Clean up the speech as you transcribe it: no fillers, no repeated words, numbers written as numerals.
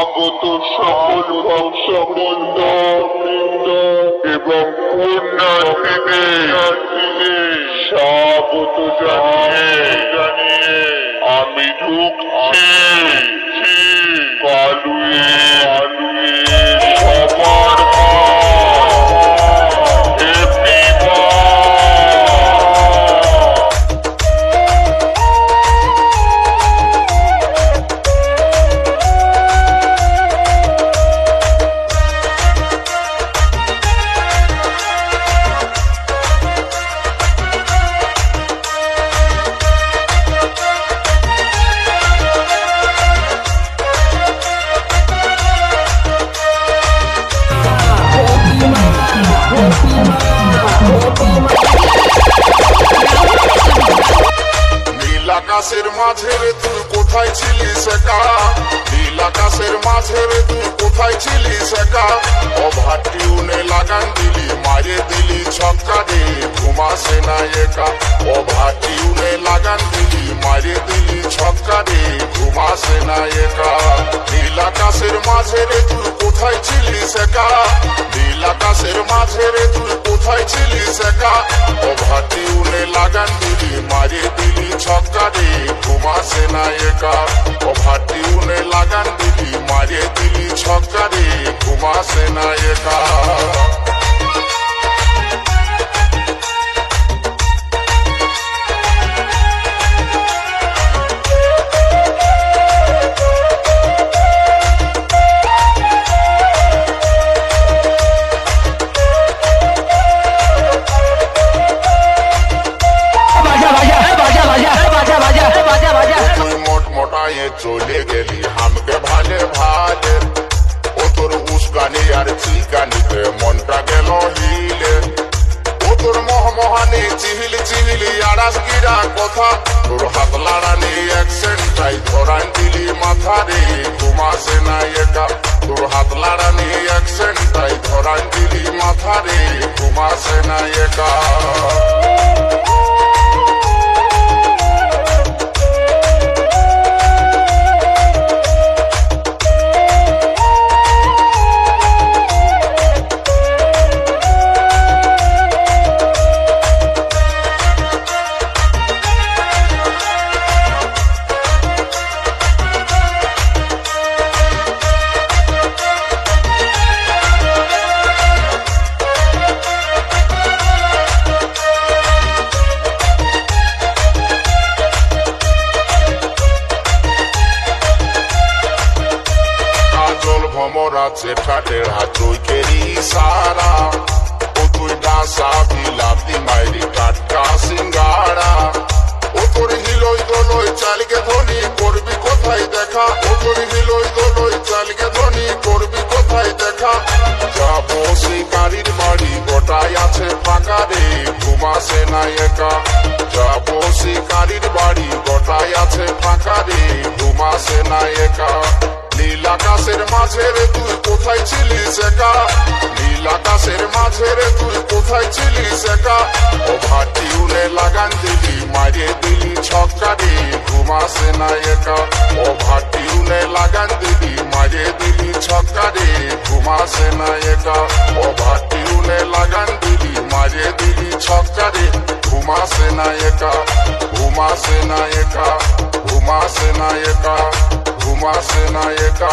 আগত সকল ভক্তবৃন্দ এবং পুণ্যার্থীদের স্বাগত জানিয়ে আমি ঢুকছি কালুয়ে সবার আকাশের মাঝে রে তুই কোথায় ছিলিস একা, নীল আকাশের মাঝে রে তুই কোথায় ছিলিস একা। ওভার টিউনে লাগান দিলি মারে দিলি ছক্কা রে, ঘুমাসে না একা। ওভার টিউনে লাগান দিলি মারে দিলি ছক্কা রে, ঘুমাসে না একা। নীল আকাশের মাঝে রে তুই কোথায় ছিলিস একা, নীল আকাশের মাঝে রে তুই কোথায় ছিলিস একা। ওভার টিউনে লাগান দিলি মারে দিলি ছক্কা রে, ঘুমাসে না একা। ওভার টিউনে লাগান দিলি মারে দিলি ছক্কা রে, ঘুমাসে না একা। চলে গেলি হামকে ভালে ভালে, ও তোর উস্কানি আর চিকানিতে মনটা গেল হিলে। ও তোর মহমহানি চিহিলি চিহিলি আড়াস গিরা কথা, তোর হাত লাড়ানি অ্যাকসেন্টাই ধরান দিলি মাথা রে, ঘুমাসে না একা। তোর হাত লাড়ানি অ্যাকসেন্টাই ধরান দিলি মাথা রে, ঘুমাসে না একা। ভমরা চেঠাটের হাতকেরি সারা, ও তুই ডাসা বিলাতি মাইরি টাটকা সিঙ্গারা। ও তোর হিলই দোলই চালকে ধনি করবি কোথায় দেখা, ও তোর হিলই দোলই চালকে ধনি করবি কোথায় দেখা। যাবো শিকারির বাড়ি গোটাই আছে ফাঁকা রে, ঘুমাসে না একা। যাবো শিকারির বাড়ি গোটাই আছে ফাঁকা রে, ঘুমাসে না একা। নীল আকাশের মাঝে রে তুই কোথায় ছিলিস একা, নীল আকাশের মাঝে রে তুই কোথায় ছিলিস একা। ওভার টিউনে লাগান দিলি মারে দিলি ছক্কা রে, ঘুমাসে না একা। ওভার টিউনে লাগান দিলি মারে দিলি ছক্কা রে, ঘুমাসে না একা। ওভার টিউনে লাগান দিলি মারে দিলি ছক্কা রে, ঘুমাসে না একা। ঘুমাসে না একা, ঘুমাসে না একা, ঘুমাসে না একা।